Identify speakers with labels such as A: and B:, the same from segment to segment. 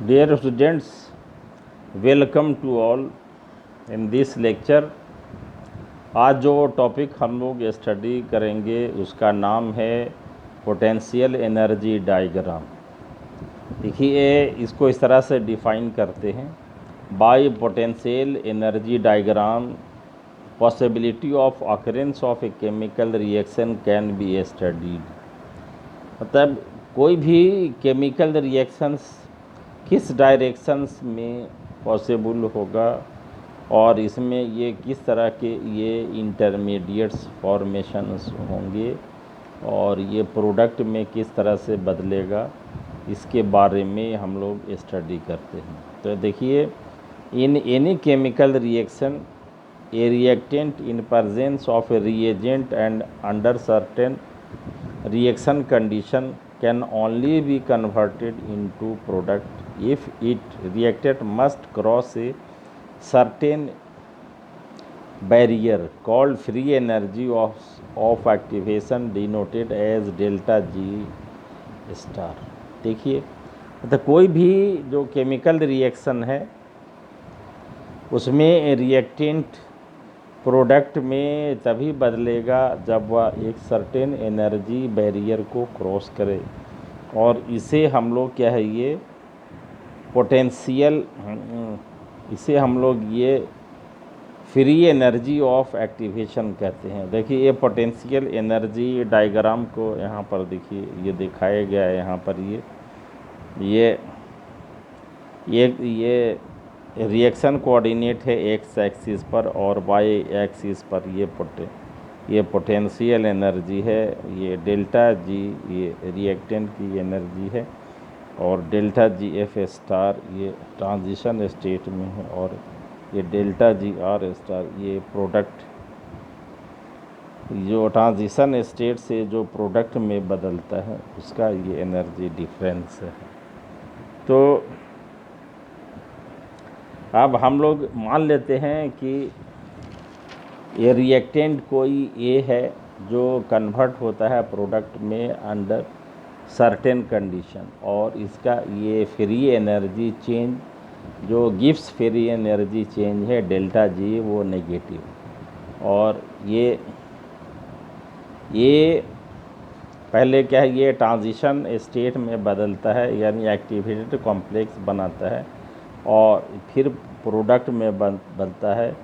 A: Dear students, welcome to all in this lecture। आज जो topic हम लोग स्टडी करेंगे उसका नाम है पोटेंशियल एनर्जी डायग्राम। देखिए इसको इस तरह से डिफाइन करते हैं, bye potential energy diagram possibility of occurrence of a chemical reaction can be studied. मतलब कोई भी केमिकल रिएक्शंस किस डायरेक्शंस में पॉसिबल होगा और इसमें ये किस तरह के ये इंटरमीडिएट्स फॉर्मेशंस होंगे और ये प्रोडक्ट में किस तरह से बदलेगा, इसके बारे में हम लोग स्टडी करते हैं। तो देखिए, in any chemical reaction A reactant in presence of A reagent and under certain reaction condition can only be converted into product if it reactant must cross a certain barrier called free energy of activation denoted as delta G star। देखिए, मतलब कोई भी जो chemical reaction है उसमें reactant product में तभी बदलेगा जब वह एक सर्टेन एनर्जी बैरियर को क्रॉस करे, और इसे हम लोग क्या है, ये पोटेंशियल, इसे हम लोग ये फ्री एनर्जी ऑफ एक्टिवेशन कहते हैं। देखिए ये पोटेंशियल एनर्जी डायग्राम को यहाँ पर देखिए ये दिखाया गया है। यहाँ पर ये रिएक्शन कोऑर्डिनेट है एक्स एक्सिस पर और वाई एक्सिस पर ये पोटेंशियल एनर्जी है। ये डेल्टा जी ये रिएक्टेंट की एनर्जी है और डेल्टा जी एफ स्टार ये ट्रांजिशन स्टेट में है और ये डेल्टा जी आर स्टार ये प्रोडक्ट जो ट्रांजिशन स्टेट से जो प्रोडक्ट में बदलता है उसका ये एनर्जी डिफरेंस है। तो अब हम लोग मान लेते हैं कि ये रिएक्टेंट कोई ए है जो कन्वर्ट होता है प्रोडक्ट में अंडर सर्टेन कंडीशन, और इसका ये फ्री एनर्जी चेंज जो गिव्स फ्री एनर्जी चेंज है डेल्टा जी वो नेगेटिव, और ये पहले क्या है, ये ट्रांजिशन स्टेट में बदलता है यानी एक्टिवेटेड कॉम्प्लेक्स बनाता है और फिर प्रोडक्ट में बनता है,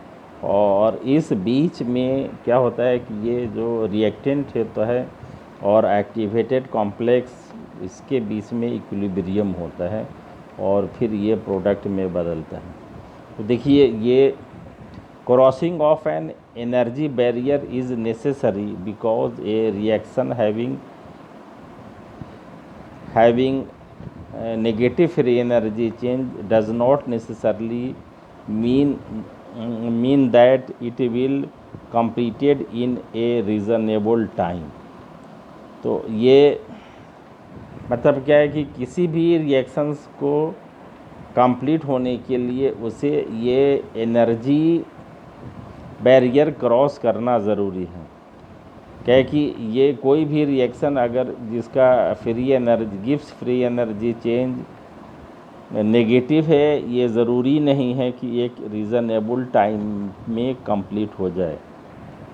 A: और इस बीच में क्या होता है कि ये जो रिएक्टेंट होता है और एक्टिवेटेड कॉम्प्लेक्स इसके बीच में इक्विलिब्रियम होता है और फिर ये प्रोडक्ट में बदलता है। तो देखिए ये crossing of an energy barrier is necessary because a reaction having negative free energy change does not necessarily mean that it will completed in a reasonable time। तो ये मतलब क्या है कि किसी भी रिएक्शंस को कंप्लीट होने के लिए उसे ये एनर्जी बैरियर क्रॉस करना ज़रूरी है। क्या है कि ये कोई भी रिएक्शन अगर जिसका free energy gives free energy change negative है, ये ज़रूरी नहीं है कि एक रीज़नेबल टाइम में कंप्लीट हो जाए,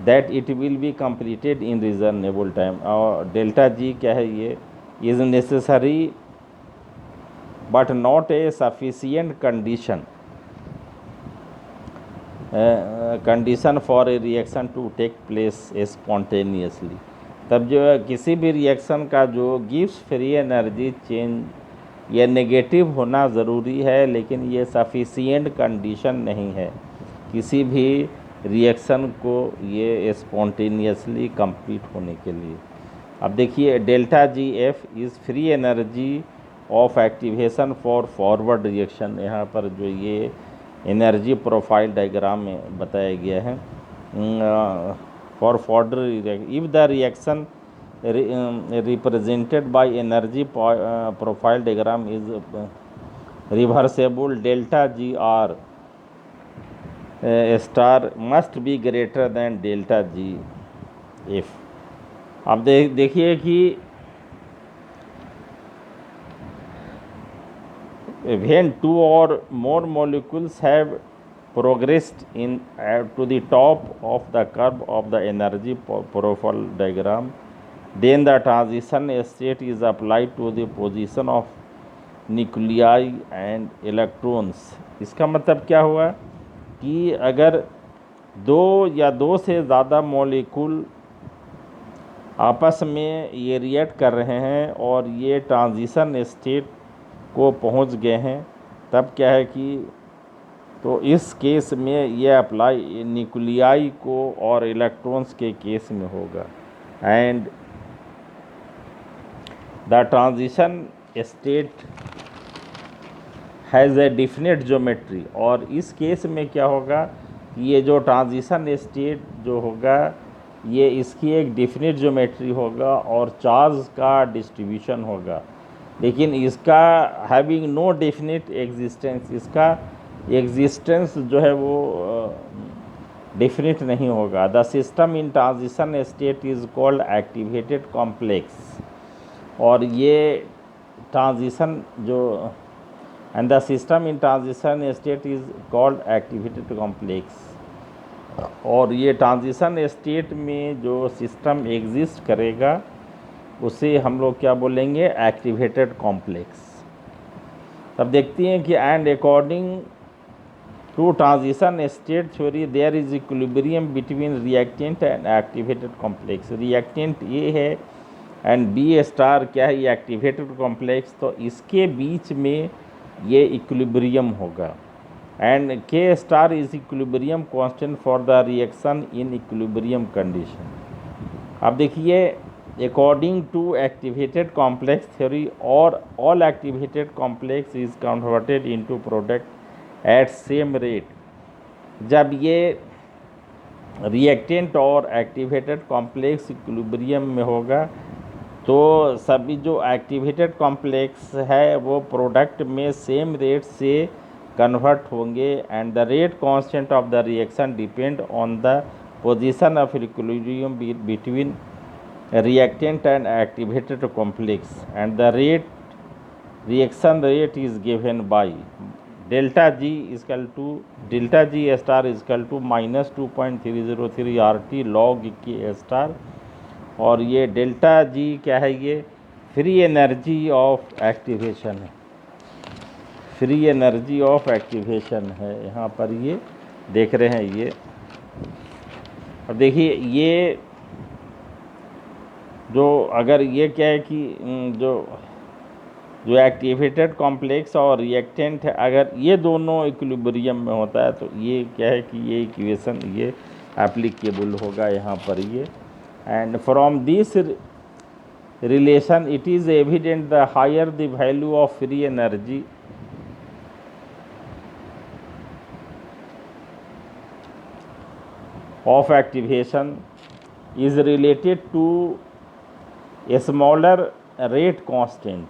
A: that it will be completed in reasonable time. और डेल्टा जी क्या है, ये is necessary but not a sufficient condition for a reaction to take place spontaneously. तब जो किसी भी रिएक्शन का जो गिव्स फ्री एनर्जी चेंज ये नेगेटिव होना ज़रूरी है, लेकिन ये सफिशिएंट कंडीशन नहीं है किसी भी रिएक्शन को ये स्पॉन्टेनियसली कंप्लीट होने के लिए। अब देखिए delta G F is free energy of activation for forward reaction. यहाँ पर जो ये एनर्जी प्रोफाइल डायग्राम में बताया गया है for forward if the reaction represented by energy profile diagram is reversible delta G R star must be greater than delta G F. अब देखिए कि when two or more molecules have progressed in to the top of the curve of the energy profile diagram, then the transition state is applied to the position of nuclei and electrons. इसका मतलब क्या हुआ कि अगर दो या दो से ज़्यादा मॉलिक्यूल आपस में ये रिएक्ट कर रहे हैं और ये ट्रांजिशन स्टेट को पहुंच गए हैं, तब क्या है कि तो इस केस में ये अप्लाई न्यूक्लियाई को और इलेक्ट्रॉन्स के केस में होगा। And the transition state has a definite geometry. और इस केस में क्या होगा कि ये जो ट्रांजिशन स्टेट जो होगा ये इसकी एक डिफिनेट ज्योमेट्री होगा और चार्ज का डिस्ट्रीब्यूशन होगा, लेकिन इसका हैविंग नो डेफिनेट एग्जिस्टेंस, इसका एग्जिस्टेंस जो है वो डेफिनेट नहीं होगा। The system in transition state is called activated complex. और ये ट्रांजिशन जो and the system in transition state is called activated complex. और ये ट्रांजिशन स्टेट में जो सिस्टम एग्जिस्ट करेगा उसे हम लोग क्या बोलेंगे, एक्टिवेटेड कॉम्प्लेक्स। तब देखते हैं कि and according to transition state theory there is equilibrium between reactant and activated complex. Reactant ये है एंड बी स्टार क्या है, ये एक्टिवेटेड कॉम्प्लेक्स, तो इसके बीच में ये इक्विलिब्रियम होगा। And K star is equilibrium constant for the reaction in equilibrium condition. अब देखिए according to activated complex theory और all activated complex is converted into product at same rate. जब ये रिएक्टेंट और एक्टिवेटेड कॉम्प्लेक्स इक्विलिब्रियम में होगा तो सभी जो एक्टिवेटेड कॉम्प्लेक्स है वो प्रोडक्ट में सेम रेट से कन्वर्ट होंगे। And the rate constant of the reaction depend on the position of equilibrium between reactant and activated complex, and the reaction rate is given by delta G is equal to delta G star is equal to minus 2.303 RT log K star। और ये delta G क्या है, ये free energy of activation है, free energy of activation है। यहाँ पर ये देख रहे हैं ये। अब देखिए ये जो अगर ये क्या है कि जो एक्टिवेटेड कॉम्प्लेक्स और रिएक्टेंट है, अगर ये दोनों इक्विलिब्रियम में होता है तो ये क्या है कि ये इक्वेशन ये एप्लीकेबल होगा यहाँ पर ये। And from this relation it is evident the higher the value of free energy of activation is related to smaller rate constant.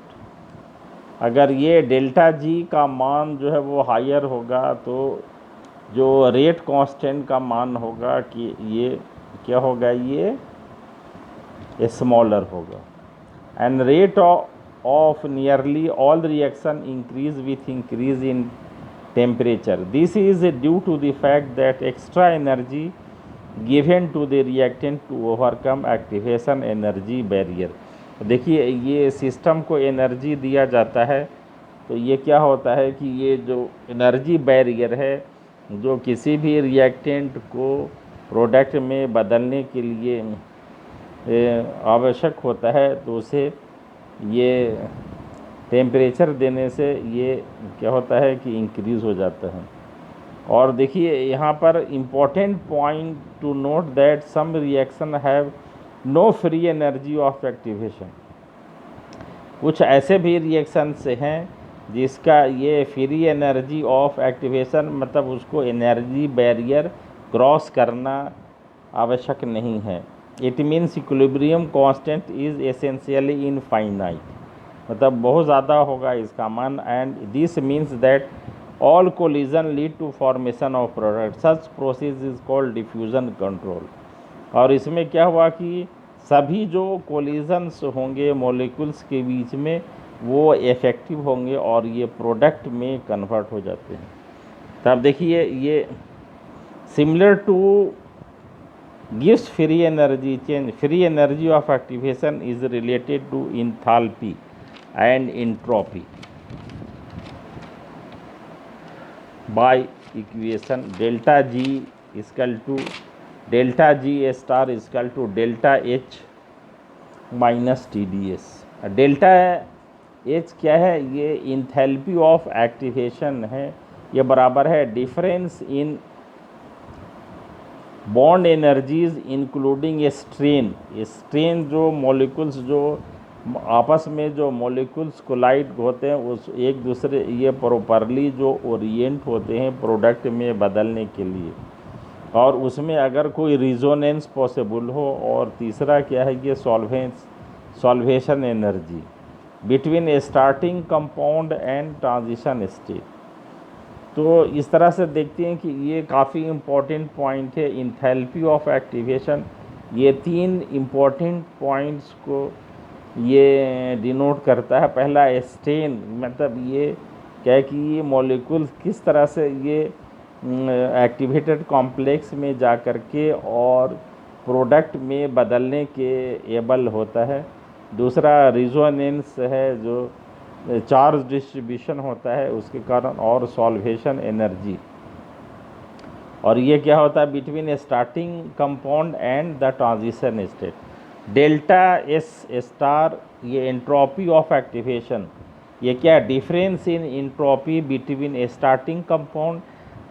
A: अगर ये डेल्टा जी का मान जो है वो हायर होगा तो जो रेट कांस्टेंट का मान होगा कि ये क्या होगा, ये स्मॉलर होगा। And rate of nearly all reaction increase with increase in temperature. This is due to the fact that extra energy given to the reactant to overcome activation energy barrier. देखिए ये सिस्टम को energy दिया जाता है तो ये क्या होता है कि ये जो एनर्जी बैरियर है जो किसी भी रिएक्टेंट को प्रोडक्ट में बदलने के लिए आवश्यक होता है, तो उसे ये टेम्परेचर देने से ये क्या होता है कि इंक्रीज़ हो जाता है। और देखिए यहाँ पर important point to note that some reaction have no free energy of activation. कुछ ऐसे भी रिएक्शंस हैं जिसका ये फ्री एनर्जी ऑफ एक्टिवेशन मतलब उसको एनर्जी बैरियर क्रॉस करना आवश्यक नहीं है। It means equilibrium constant is essentially infinite, मतलब बहुत ज़्यादा होगा इसका मान। And this means that all collision lead to formation of product, such process is called diffusion control। और इसमें क्या हुआ कि सभी जो कोलिजन्स होंगे मॉलिक्यूल्स के बीच में वो इफ़ेक्टिव होंगे और ये प्रोडक्ट में कन्वर्ट हो जाते हैं। तो आप देखिए ये similar to gives free energy change. Free energy of activation is related to enthalpy and entropy by equation delta G is equal to delta G star is equal to delta H minus TdS। Delta H क्या है? ये enthalpy of activation है, ये बराबर है difference in bond energies including strain जो molecules जो आपस में जो मॉलिक्यूल्स कोलाइड होते हैं उस एक दूसरे ये प्रॉपरली जो ओरिएंट होते हैं प्रोडक्ट में बदलने के लिए, और उसमें अगर कोई रिजोनेंस पॉसिबल हो। और तीसरा क्या है? ये solvation energy between starting compound and transition state. तो इस तरह से देखते हैं कि ये काफ़ी इम्पोर्टेंट पॉइंट है इंथैल्पी ऑफ एक्टिवेशन। ये 3 इम्पोर्टेंट पॉइंट्स को ये डिनोट करता है। पहला स्ट्रेन, मतलब ये क्या है कि ये मॉलिक्यूल्स किस तरह से ये एक्टिवेटेड कॉम्प्लेक्स में जा कर के और प्रोडक्ट में बदलने के एबल होता है। दूसरा रिजोनेंस है, जो चार्ज डिस्ट्रीब्यूशन होता है उसके कारण, और सॉल्वेशन एनर्जी। और ये क्या होता है? Between starting compound and the transition state. Delta S star ये एंट्रोपी ऑफ एक्टिवेशन, ये क्या? Difference in entropy between starting compound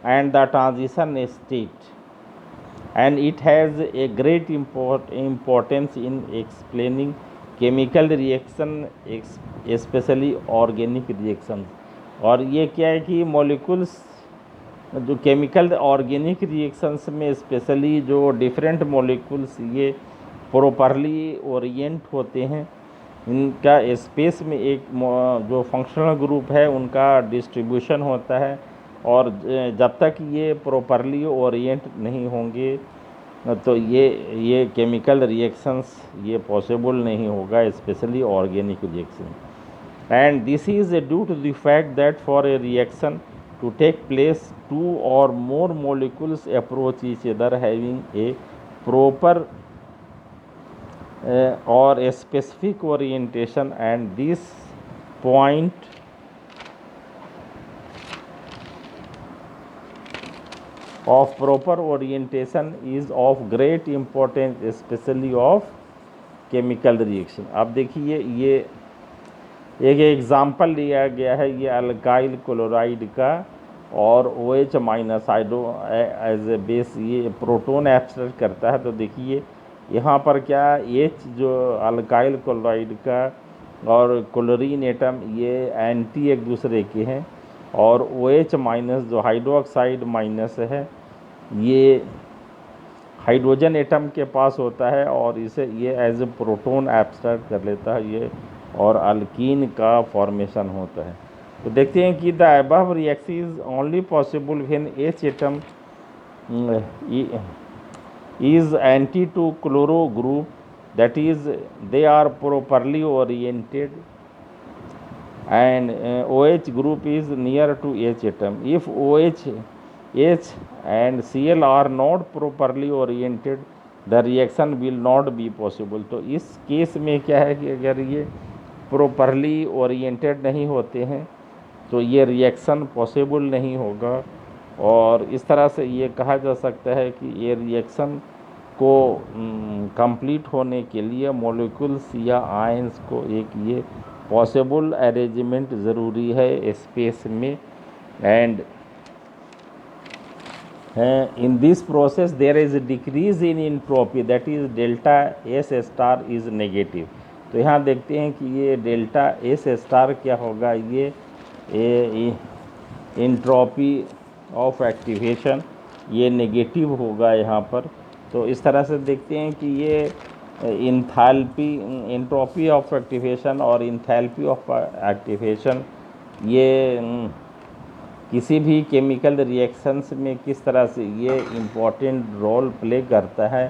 A: and the transition state, and it has a great importance in explaining chemical reaction, especially organic reactions। और ये क्या है कि molecules जो chemical organic reactions में स्पेशली जो डिफरेंट मॉलिक्यूल्स ये प्रॉपरली ओरिएंट होते हैं, इनका स्पेस में एक जो फंक्शनल ग्रुप है उनका डिस्ट्रीब्यूशन होता है, और जब तक ये प्रॉपरली ओरिएंट नहीं होंगे तो ये केमिकल रिएक्शंस ये पॉसिबल नहीं होगा, specially organic reaction. And this is due to the fact that for a reaction to take place 2 or more molecules approach each other having a proper or a specific orientation, and this point of proper orientation is of great importance especially of chemical reaction। अब देखिए ये एक example लिया गया है ये alkyl chloride का, और OH minus hydro as a base ये प्रोटोन एब्स्ट्रैक्ट करता है। तो देखिए यहाँ पर क्या H जो अल्काइल क्लोराइड का और क्लोरीन एटम ये एंटी एक दूसरे के हैं, और OH माइनस जो हाइड्रोक्साइड माइनस है ये हाइड्रोजन एटम के पास होता है, और इसे ये एज ए प्रोटोन एब्स्ट्रैक्ट कर लेता है ये, और अल्कीन का फॉर्मेशन होता है। तो देखते हैं कि the above reaction is only possible when H atom is anti to chloro group, that is they are properly oriented, and OH group is near to H atom. If OH, H and Cl are not properly oriented, the reaction will not be possible। तो इस case में क्या है कि अगर ये properly oriented नहीं होते हैं तो ये रिएक्शन पॉसिबल नहीं होगा, और इस तरह से ये कहा जा सकता है कि ये रिएक्शन को कंप्लीट होने के लिए मॉलिक्यूल्स या आयंस को एक ये पॉसिबल अरेंजमेंट ज़रूरी है स्पेस में। And in this process there is a decrease in entropy, that is delta S star is negative। तो यहाँ देखते हैं कि ये डेल्टा S स्टार क्या होगा, ये एंट्रोपी ऑफ एक्टिवेशन ये नेगेटिव होगा यहाँ पर। तो इस तरह से देखते हैं कि ये एंट्रोपी ऑफ एक्टिवेशन और इंथैल्पी ऑफ एक्टिवेशन ये किसी भी केमिकल रिएक्शंस में किस तरह से ये इम्पॉर्टेंट रोल प्ले करता है,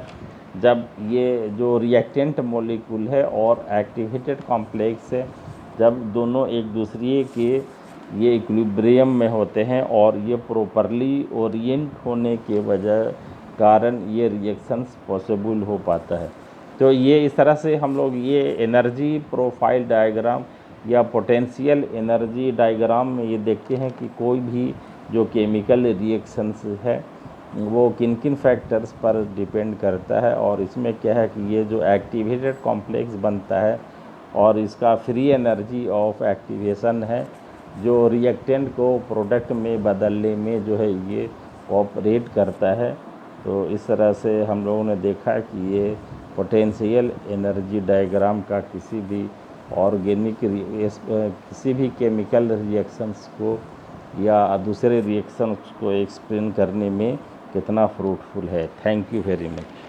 A: जब ये जो रिएक्टेंट मॉलिक्यूल है और एक्टिवेटेड कॉम्प्लेक्स है जब दोनों एक दूसरे के ये इक्विलिब्रियम में होते हैं और ये प्रॉपरली ओरिएंट होने के वजह कारण ये रिएक्शंस पॉसिबल हो पाता है। तो ये इस तरह से हम लोग ये एनर्जी प्रोफाइल डायग्राम या पोटेंशियल एनर्जी डायग्राम में ये देखते हैं कि कोई भी जो केमिकल रिएक्शंस है वो किन किन फैक्टर्स पर डिपेंड करता है, और इसमें क्या है कि ये जो एक्टिवेटेड कॉम्प्लेक्स बनता है और इसका फ्री एनर्जी ऑफ एक्टिवेशन है जो रिएक्टेंट को प्रोडक्ट में बदलने में जो है ये कोऑपरेट करता है। तो इस तरह से हम लोगों ने देखा कि ये पोटेंशियल एनर्जी डायग्राम का किसी भी ऑर्गेनिक किसी भी केमिकल रिएक्शंस को या दूसरे रिएक्शंस को एक्सप्लेन करने में कितना फ्रूटफुल है। Thank you very much.